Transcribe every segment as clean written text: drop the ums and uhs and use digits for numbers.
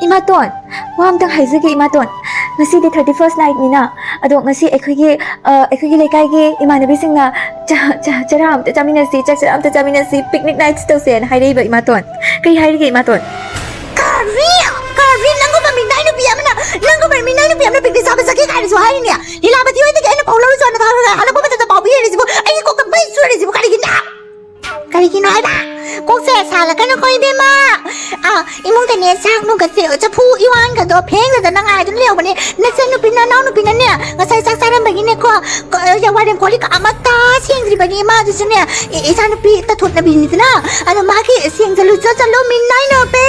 imaton wa amtang haizage imaton ngasi di 31st night nina ado ngasi ekhogi lekai ge imanabi singna chara amta chaminasi chakchara amta chaminasi picnic night to sen hairei ba imaton kai hairi ge imaton Kari nango ba minay no piyamna nango ba minay no piyamna picnic sabi sakit kari so hairi niya hilabati hoy tige ano paulo so ano thara ano ba mata ba biye resibo ay ko ka bai so resibo kari gina ba kok se sala kana ko ibema imong tane sak no ka se chapu iwan ka do pheng da na ngai dun leo bane na sen no pina na no pina ne ngasai sak saram ba gine ko ya waden ko li ka amata singri ba ni ma du sune isa no pi ta thot na bi ni na ano ma ki sing jalu chalo minay no pe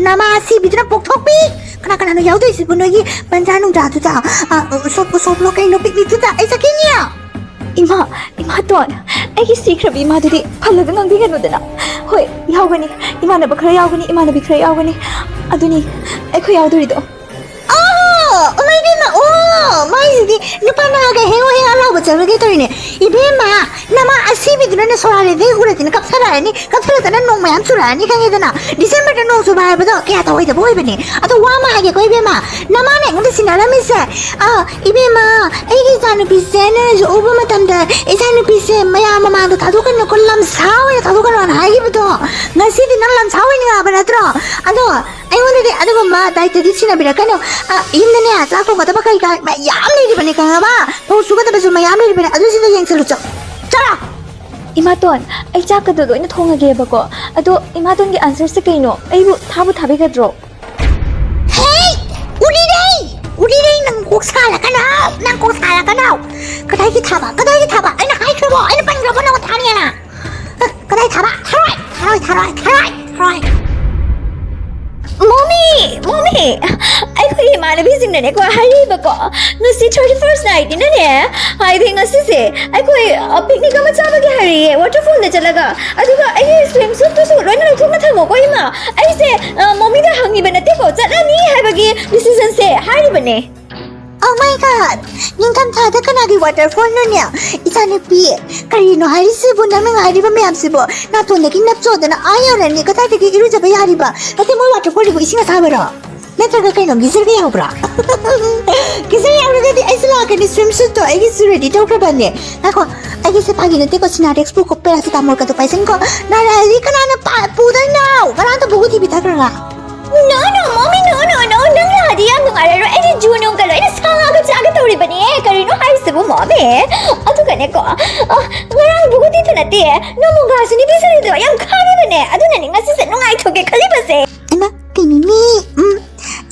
nama si bidra pok thok pi kana no yaw doi si buno gi banja nu da tu ta sop lo kai no picnic tu ta ai sakinya imaton ai secret ima dudi phalaga ngang bi gano dana hoi yawgani imana ba khara yawgani imana bi khara yawgani aduni ai kho yawduri do mai bi ma mai di nupa na ga he ala ba chara ge tori ne ibe ma nama asi bi duna ne sora le de ure tin kap sara ni na no ma am sura ni kange dana December da no so ba ba do kya ta hoi da boy bane ato wa ma ge ko ibe ma nama ne ngi sinara mi se ibe ma ai gi janu bi se ne jo oba ma tam da e janu bi se ma ya ma do ta do kan ko lam saw ya ta do kan na ai bi do ngasi di nan lam saw ni ga ba na tro ado ai wonde de ado ma dai te di sina bi ra kan imne ne asa ko ga ta ba kai ga ma yam ni di bane kan ba po su ga ta ba su ma yam ni di bane ado sina yeng selu cho chara imaton ai chak ka do ina thonga ge ba ko ado imaton gi answer se kaino ai bu thabi ga dro hey uri dei nang kok sala kana kadai ki thaba ai na hai khabo ai na pan ga bana thani na kadai thaba tharai mommy ai ko imanabi sing ne ko hari ba ko ngasi 31st night ni ne I think ngasi se ai ko picnic ma cha ba ge hari waterfall ne chalaga aduga ai swimsuit to su roi na thong na thamo ko ima ai se mommy da hangi ba na te ko chalani hai ba ge decision se hari ba ne Oh my god ningtam tha da kana gi waterfall no nya isane pi kari no hari se bu na ma hari ba me am se bu na to ne ki nap cho da na ayo re ni ka ta ki iru ja ba hari ba ate mo waterfall bu isinga sa ba ra na ta ga kai no gisir ga ya bra gisir ya ga di ai sala ka ni swimsuit to ai gi su ready to ka ba ne na ko ai gi se pa gi ne te ko sina textbook ko pe ta mo ka to paisen ko na ra ri kana na pa pu da na kana to bu ti bi ta ka ga No, mommy, no. Nang ladi ang nung araro. Ay, Junong ka lo. Ay, sanga ka siya ka tori ba niya? Karino hay sa mo, mommy. Ato ka ne ko. Ngarang buko dito na tiye. No mong gaso ni bisa nito. Ayang kami ba niya? Ato na ni nga sisa nung ay toge kalibase. Ama, kinini.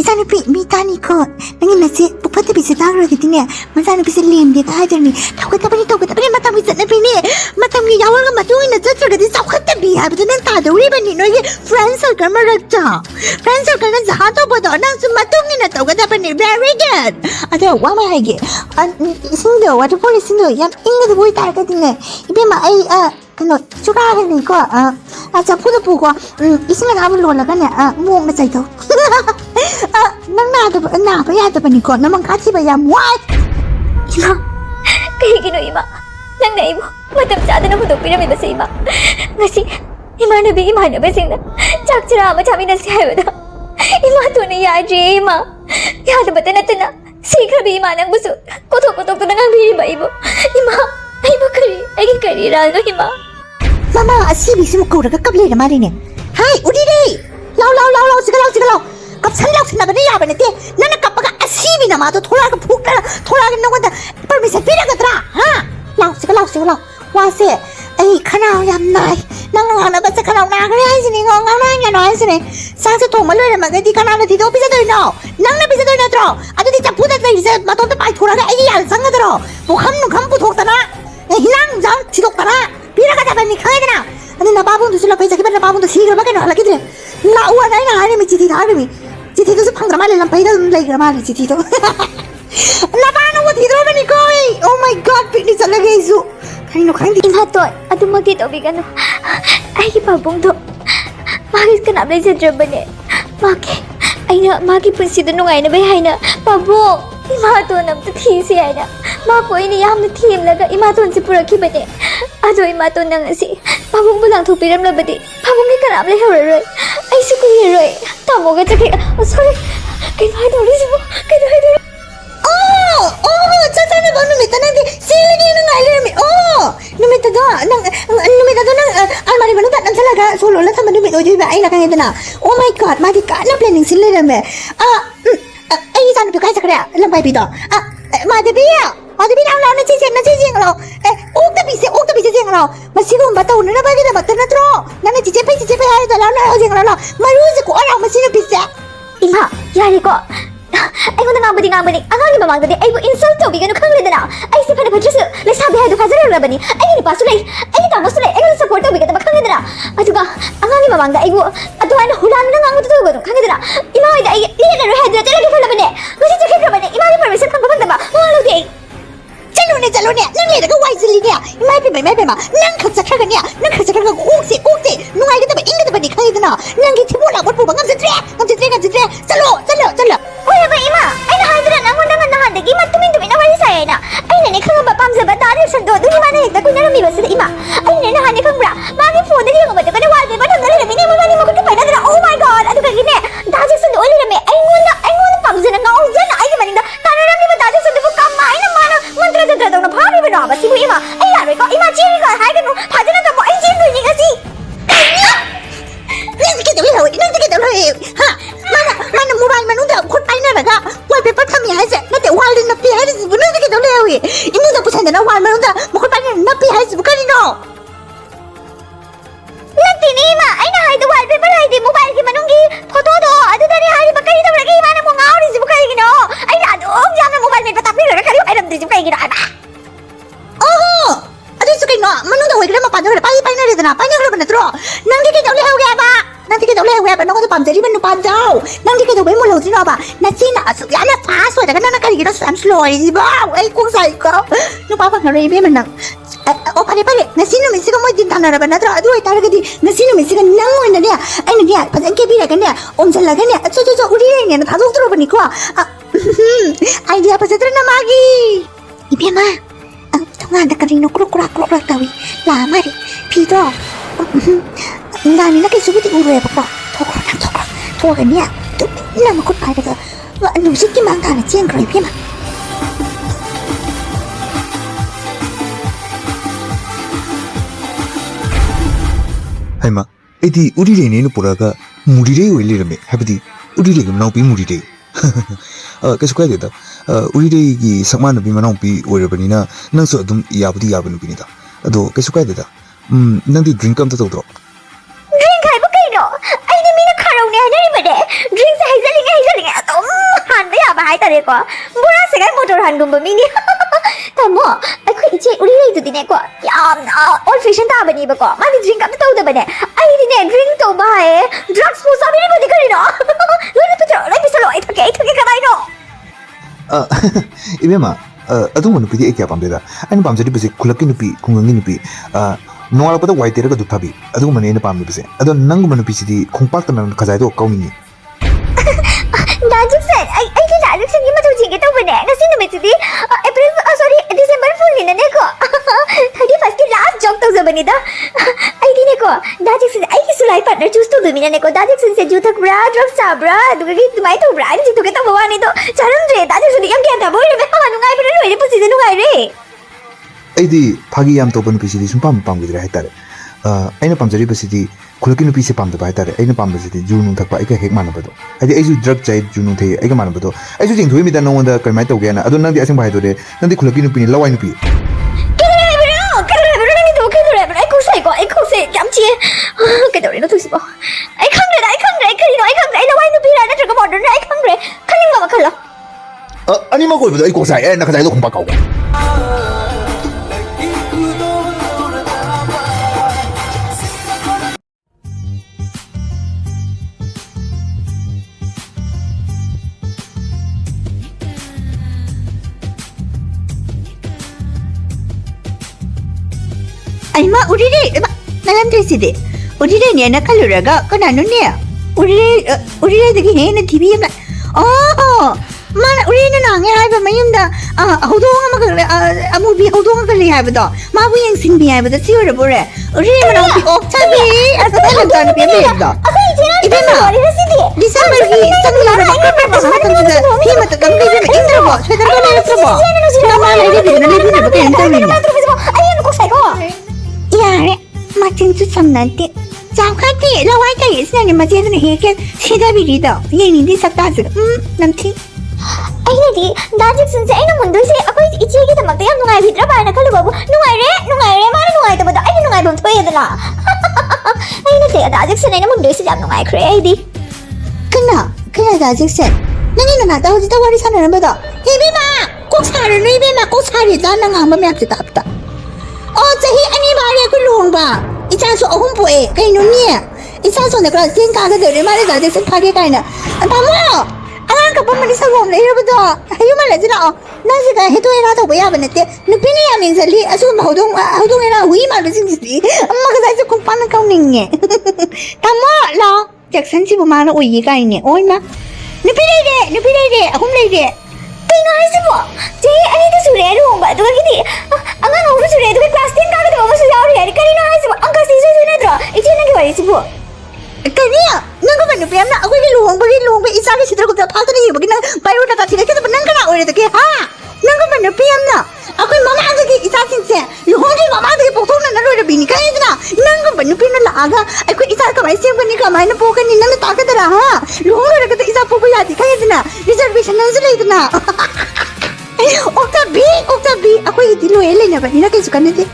Isane pi mitani ko. Nangin na si pupati bisa tagro gitu niya. Masana bisa limbi ka hajar ni. Tawag ka pa ni matang bisa na pini. Matang ni yawal ka matuwi na jatro ka di sawkat na biya. Bito nang tadawri ba ni no ye friend circle maragta. Friend circle na zahato po do. Nang sumatungin na tawag ka pa ni. Very good. Ato, wama hagi. Isindo, waterfall isindo. Yam inga buhay tayo ka din eh. Ibi ma ay kano chukagan ni ko. Chapu na po ko. Isinga namin lola ka na. Muong na to. Nang napayata pa ni ko namang kasi ba yam what? Ima, kaya gino ima. Nang naibo, matamsada na hudog pinami ba sa ima? Ngasi, ima na ba sing na? Chakchara ama chami na siya ba? Ima to na yaji ima. Yada ba na? Sikra ba ima nang buso? Kutok to nang biri ba ibo? Ima, ay ba kari rano ima? Mama, asibi si mo kura ka kabli na marin eh. Hay, udi day! Law, sigalaw! kapsalak na ba niya ba niti na nakapaga asibi na mato thola ka phuk na thola ka nang da permission pira ka tra ha law wase ai khana yam nai nang na ba sa khana na ga ai sini ngong na nya no ai sini sa sa thong ma loi ma ga di khana na di do pisa doi no nang na pisa doi na tro adu di chapu da dai se ma to da pai thola ga ai yal sang ga tro bu kham pu thok ta na hinang jang chi dok ta na pira ka da ba ni khai da na ani na babung du sula pai sa ki ba na babung du si ga ba ka no la ki de la wa dai na ai mi chi ti da mi Citi itu sepang drama dalam pahit dalam lagi drama Citi itu. Lapan aku tidur bani koi. Oh my god, piknik salah guys. Kanino di maton. Aduh magit obigan. Ay babong to. Magis ka na blay sa drama ne. Magi pun si dunong ay na bay na. Babong. Imaton nam to si ay na. Mako ini yam na team laga. Imaton si pura ki ba ne. Aduh imaton nang si. Babong mo lang tupiram na ba di. Babong ka na blay haroy. Ay sukuya roy. 뭐가 저기 소리 그만둬 리시고 그만둬 짜자는 뭐 누미다 난데 실리기는 알려미 누미다도 난 알마리 바누다 난 살아가 솔로라 삼바 누미 오지바 아이라 강해드나 오 마이 갓 마디 까나 플래닝 실리라메 아이 사는 뷰가 해서 그래 람바이비도 마디비 나오나 치징로 옥다 비세 징로 마시고 바타 오늘 바기다 바타나 트로 나는 지제 하이다 라나 징로 마루즈 고 알아 마시는 비세 이마 야리고 아이고 나가버리 아가기 마망들이 아이고 인설트 오비가는 강래드나 아이씨 파네 버트스 레사비 하도 가자라라바니 아이니 바수레 아이니 다모스레 아이니 서포트 오비가다 강래드나 아주가 아가기 마망다 아이고 아도하는 호라는 아무도 도거든 강래드나 이마이다 이래로 해드라 저렇게 팔라바네 무슨 저렇게 그러바네 이마이 퍼미션 칸거 판다봐 뭐하러게 짤로네 넌내가 와이즐리냐 이마이페마 난 각자카가냐 난 각자카가 옥세 누가이게다바 잉게다바니 강래드나 난게 티보라 못 보바 감세드레 짤로 오야바 이마 아이나 하이드라 나한테 이마 투민투미나 와리사야나 아이나 내 강아바 밤새바 다들 선도 누니만에 했다 꾸냐름이 봤으다 이마 아이나 나한테 강브라 마기 폰에 리용어바다 그래 와이드바 던가리라미 니모가니 먹을 바이나드라 오 마이 갓 아두가기네 다직선도 올리라미 아이고는 밤새나 가오잖아 아이게만인다 다르라미바 다직선도 부까마 아이나 마나 만들어졌다더나 바리바나 바시고 이마 아이나로이거 이마 지리가 하이게노 바지나다 뭐 아이지도 니가지 mana mobile manuda khot paina daga wallpaper thami haise nate wall din napi haise bu nate ke dole hawi imu da pusanda na wall manuda khot paina napi haise bu kani no nate ni ma aina haide wallpaper haide mobile ki manungi photo do adu dari hari bakari da ragi mana mo ngauri bu kai gi no aina adu jana mobile me patap ni ra kari airam di bu kai gi no aba adu su kai no manuda hoi gra ma pa do paina re dana paina gra bana tro nang ke dole hawi aba nanti kita boleh web nang tu pamjari menu padau nanti kita boleh mulu sini apa nanti nak asuk ya nak fast web kan nak kali kita sam slow ini bau kung sai kau nu papa ngari be menang pare nasi nu mesti kamu din tanah apa natra aduh itu harga di nasi nu mesti kan nang mana dia ini dia pasang kebi lah kan dia omsel lah kan dia so uri ini nak tahu terus apa ni kau idea apa seterusnya nama lagi ibu mah tengah ada kering nukruk tahu lama deh pido 나는 이렇게 수부디 우르해봐봐 도가니야 또 나만 곧 봐야 되가 누수기 많다는 찌엔 그래 비마 하이마 에디 우리레네는 보라가 무리레 웰리르메 하버디 우리레가 나오비 무리레 계속 가야 되다 우리레기 상만의 비만나오비 오려버니나 낭수 어둠 야부디 야부는 비니다 또 계속 가야 되다 낭디 드링크 감도 들어 drink hai bakai no ai ni mina kharau ne hani bade drink sa haizali atom han ba ya ba hai tare ko bura se kai motor han gum ba mini tamo ai khu iche uri nei tu dine ko yam old fashion ta bani ba ko ma ni drink am tau da bane ai ni ne drink to ba hai drugs mo sa bi ni bodi kari no lo ni tu lai bisalo ai thake kadai no 이메마 어떤 건 누피디 애기 밤데다 아니 밤저리 버지 굴럭기 누피 공강기 누피 노알보다 와이테르가 두타비 어떤 건 얘네 밤이 버지 어떤 난구만 누피시디 콩박다는 가자이도 까우니 나죽산 아이게 나죽산 이마 좀 지게 또 보네 나 신도 메시디 에프릴 sorry 디셈버 풀리네 네코 31st की last job तो जबनीदा ID नेको ना죽산 आईकी सुलाई partner choose तो दुमिना नेको ना죽산 से जूथा ब्रा drugs साब्रा दुगगी तुमाई तो ब्रा जी तो के तो बवानी तो चरम रे ना죽산 यम क्या था बोल रे हां नुगाई बरे रे पुसी नुगाई रे 아이디 파기 얌 또번 비시디 숨밤 밤기들아 했다래 아이나 밤저리 비시디 굴럭기 누피세 밤도 봐했다래 아이나 밤비시디 주누 탁바 아이가 핵 많아봐도 아이디 아이주 드럭 자이 주누 테 아이가 많아봐도 아이주 징 도이미다 너원다 걸마이 떠게나 아도 난디 아생 봐해도래 난디 굴럭기 누피니 라와이 누피 ai không sẽ dám chia cái đầu này nó thực sự bỏ ai không rồi ai đâu ai nó bị ra nó trở có bỏ đến ai không rồi khăn nhưng mà khăn lắm 아니 먹고 이보다 이 고사에 나 가자이도 공박 가고 아이마 우리래 나간드시디 우리래 니나 칼로라가 그나누네 우리래 되게 해는 TV에 mana uri na nang hai ba mayum da hodong ma kare movie hodong kare hai ba da ma bu yang sin bi hai ba da si ore bore uri ma na bi ok chabi asa na tan bi bi da ibe na lisa ꯁꯝꯃꯔꯒꯤ ꯆꯪꯂꯤꯕ ꯃꯇꯝꯁꯤꯗ ꯐꯤ ꯃꯇꯝ ꯂꯩꯕꯤꯕ ꯏꯪꯗ꯭ꯔꯕꯣ ꯁ꯭ꯋꯦꯇꯔꯒ ꯂꯩꯔꯛꯇ꯭ꯔꯕꯣ ꯅꯃꯥ ꯂꯩꯔꯤꯕꯤꯗꯨꯅ ꯂꯩꯕꯤꯅꯕ ꯀꯩꯅꯣ ꯇꯧꯔꯤꯅꯣ ꯌꯥꯔꯦ ꯃꯆꯤꯟꯁꯨ ꯁꯝꯅꯗꯦ ꯆꯥꯎꯈꯠꯇꯦ ꯂꯋꯥꯏ ꯀꯩꯁꯤꯅꯅꯦ ꯃꯆꯦꯗꯨꯅ ꯍꯦꯛ ꯁꯤꯗꯕꯤꯔꯤꯗꯣ ꯌꯦꯡꯅꯤꯡꯗꯦ ꯁꯛꯇꯥꯁꯤꯒ ꯅꯝꯊꯤ ꯑꯩꯅꯗꯤ ꯗꯥ ꯖꯦꯛꯁꯟꯁꯦ ꯑꯩꯅ ꯃꯨꯟꯗꯣꯏꯁꯦ ꯑꯩꯈꯣꯏ ꯏꯆꯦꯒꯤꯗꯃꯛꯇ ꯌꯥꯝ ꯅꯨꯡꯉꯥꯏꯕꯤꯗ꯭ꯔꯕ ꯍꯥꯏꯅ ꯈꯜꯂꯨꯕꯕꯨ ꯅꯨꯡꯉꯥꯏꯔꯦ ꯃꯥꯅ ꯅꯨꯡꯉꯥꯏꯇꯕꯗꯣ ꯑꯩꯅ ꯅꯨꯡꯉꯥꯏꯐꯝ ꯊꯣꯛꯑꯦꯗꯅ ꯑꯩꯅꯗꯤ ꯗꯥ ꯖꯦꯛꯁꯟ ꯑꯩꯅ ꯃꯨꯟꯗꯣꯏꯁꯦ ꯌꯥꯝ ꯅꯨꯡꯉꯥꯏꯈ꯭ꯔꯦ ꯑꯩꯗꯤ kena dah Jackson nani nana tahu kita wari sana nama dah bima kok sari ni bima kok sari dah nang hamba me apta apta oh jahi ani bari aku luang ba icha so ahum poe kai no ni icha so na kala sin ka ga de mari da Jackson phage kai na tamo angan ka pamani sa gom le ba da ayu ma le jina na si ka heto era to ba ya ba ne te nu pini ya ming sali asu hodong era hui ma ba sing si amma ka sai ko pan ka ning ne tamo la Jackson si bumana uyi kai ne oi ma nupi de ahum lei de kꯩꯅꯣ ꯍꯥꯏꯁꯤꯕꯣ ꯆꯍꯤ ꯑꯅꯤꯗ ꯁꯨꯔꯦ ꯂꯨꯍꯣꯡꯕ ꯑꯗꯨꯒꯤꯗꯤ ꯑꯉꯥꯡ ꯑꯍꯨꯝ ꯁꯨꯔꯦ ꯑꯗꯨꯒ ꯀ꯭ꯂꯥꯁ 10 ꯀꯥꯒꯗꯕ ꯑꯃꯁꯨ ꯌꯥꯎꯔꯤ ꯍꯥꯏꯗꯤ ꯀꯔꯤꯅꯣ ꯍꯥꯏꯁꯤꯕꯣ ꯑꯪꯀꯁꯤ ꯏꯁꯣꯏ ꯁꯣꯏꯅꯗ꯭ꯔꯣ ꯏꯆꯦ ꯅꯪꯒꯤ ꯋꯥꯔꯤꯁꯤꯕꯨ kani nang ko nupi amna agoi luhong isa ke sidra ko ta falta ni bagi nang bayo ta thile ke nang kana ore de ke ha nang ko nupi amna agoi mama age ke isa sin se luhong ke mama de pokthok na na ore bini kai dina nang ko nupi na la aga agoi isa ka mai sem kani ka mai na po kani nang ta ka dara ha luhong ore ke isa po ya di kai dina reservation nang zule dina okta bi agoi di lo ele na ba ni na ke su kan de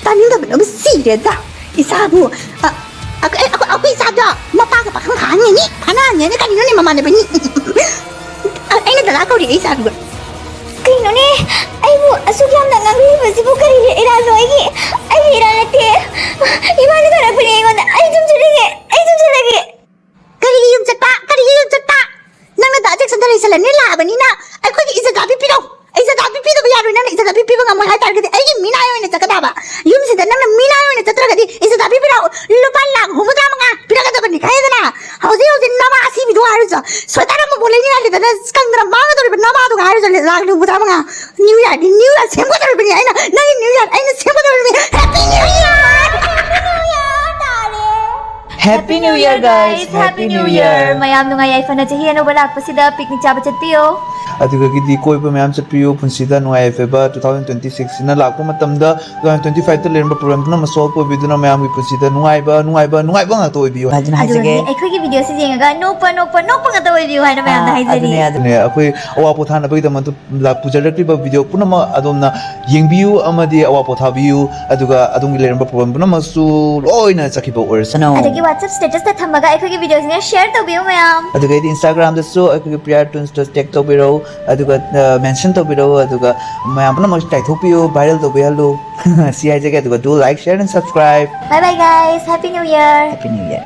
tani da ba si de da isa bu aku isa da mapa ka pakang khani ni khana ni ni kanino ni mama ne bani ai na dala ko ri isa du ꯀꯩꯅꯣꯅꯦ ꯑꯩꯕꯨ ꯑꯁꯨꯛ ꯌꯥꯝꯅ ꯉꯥꯡꯕꯤꯔꯤꯕꯁꯤꯕꯨ ꯀꯔꯤꯒꯤ ꯏꯔꯥꯜꯅꯣ ꯑꯩꯒꯤ ꯏꯔꯥꯜ ꯅꯠꯇꯦ ꯏꯃꯥꯅ ꯊꯥꯔꯛꯄꯅꯦ ꯑꯩꯉꯣꯟꯗ ꯑꯩ ꯁꯨꯝ ꯆꯠꯂꯒꯦ kari yum chata nang na da Jackson da isala ni la bani na ai ko isa da bi piro ba ya ro na isa da bi piro ngam hai tar ga ai gi mina yo ne chaka da ba yum si da nang na mina yo ne chatra ga di isa da bi piro lupa lang humuda manga pira ga da bani kai da na hauji na ma asi bi do haru sa swatara mo bole ni na da skandra ma ga do na ma do haru sa la lu buda manga new year sem ko da bani ai na nang new year ai na sem ko da bani happy new year Happy New Year, guys! Happy New Year! ꯃꯌꯥꯝ ꯅꯨꯡꯉꯥꯏ ꯌꯥꯏꯐꯅ ꯆꯍꯤ ꯑꯅꯧꯕ ꯂꯥꯛꯄꯁꯤꯗ picnic ꯆꯥꯕ ꯆꯠꯄꯤꯌꯣ ꯑꯗꯨꯒꯗꯤ ꯀꯣꯏꯕ ꯃꯌꯥꯝ ꯆꯠꯄꯤꯌꯨ ꯄꯨꯟꯁꯤꯗ ꯅꯨꯡꯉꯥꯏ-ꯌꯥꯏꯐꯕ 2026 ꯁꯤꯅ ꯂꯥꯛꯄ ꯃꯇꯝꯗ 2025 ꯗ ꯂꯩꯔꯝꯕ ꯄ꯭ꯔꯣꯕ꯭ꯂꯦꯝ ꯄꯨꯝꯅꯃꯛ ꯁꯣꯜꯕ ꯑꯣꯏꯕꯤꯗꯨꯅ ꯃꯌꯥꯝꯒꯤ ꯄꯨꯟꯁꯤꯗ ꯅꯨꯡꯉꯥꯏꯕ ꯉꯥꯛꯇ ꯑꯣꯏꯕꯤꯌꯨ ꯍꯥꯏꯗꯨꯅ ꯍꯥꯏꯖꯒꯦ ꯑꯩꯈꯣꯏꯒꯤ ꯚꯤꯗꯤꯑꯣꯁꯤ ꯌꯦꯡꯉꯒ ꯅꯣꯛꯄ ꯉꯥꯛꯇ ꯑꯣꯏꯕꯤꯌꯨ ꯍꯥꯏꯅ ꯃꯌꯥꯝꯗ ꯍꯥꯏꯖꯔꯤ ꯑꯩꯈꯣꯏ ꯑꯋꯥ ꯄꯣꯊꯥꯅꯕꯒꯤꯗꯃꯛꯇ ꯄꯨꯖꯔꯛꯂꯤꯕ ꯚꯤꯗꯤꯑꯣ ꯄꯨꯝꯅꯃꯛ ꯑꯗꯣꯝꯅ ꯌꯦꯡꯕꯤꯌꯨ ꯑꯃꯗꯤ ꯑꯋꯥ ꯄꯣꯊꯥꯕꯤꯌꯨ ꯑꯗꯨꯒ ꯑꯗꯣꯝꯒꯤ ꯂꯩꯔꯝꯕ ꯄ꯭ꯔꯣꯕ꯭ꯂꯦꯝ ꯄꯨꯝꯅꯃꯛꯁꯨ ꯂꯣꯏꯅ ꯆꯠꯈꯤꯕ ꯑꯣꯏꯔꯁꯅꯨ ꯑꯗꯒꯤ WhatsApp ꯁ꯭ꯇꯦꯇꯁꯇ ꯊꯝꯃꯒ ꯑꯩꯈꯣꯏꯒꯤ ꯚꯤꯗꯤꯑꯣꯁꯤꯅ ꯁꯦꯌꯔ ꯇꯧꯕꯤꯌꯨ ꯃꯌꯥꯝ ꯑꯗꯨꯒꯩꯗꯤ ꯏꯟꯁꯇꯥꯒ꯭ꯔꯥꯝꯗꯁꯨ ꯑꯩꯈꯣꯏꯒꯤ ꯄ꯭ꯔꯤꯌꯥꯔ ꯇꯨꯟꯁꯇꯣ ꯇꯦꯛ ꯇꯧꯕꯤꯔꯛꯎ ꯑꯗꯨꯒ ꯃꯦꯟꯁꯟ ꯇꯧꯕꯤꯔꯛꯎ ꯑꯗꯨꯒ ꯃꯌꯥꯝ ꯄꯨꯝꯅꯃꯛ ꯇꯥꯏꯊꯣꯛꯄꯤꯌꯨ ꯚꯥꯏꯔꯦꯜ ꯇꯧꯕꯤꯍꯜꯂꯨ ꯁꯤ ꯍꯥꯏꯖꯒꯦ ꯑꯗꯨꯒ ꯗꯨ ꯂꯥꯏꯛ ꯁꯦꯌꯔ ꯑꯦꯟ ꯁꯕꯁꯀ꯭ꯔꯥꯏꯕ Bye bye guys, Happy New Year! Happy New Year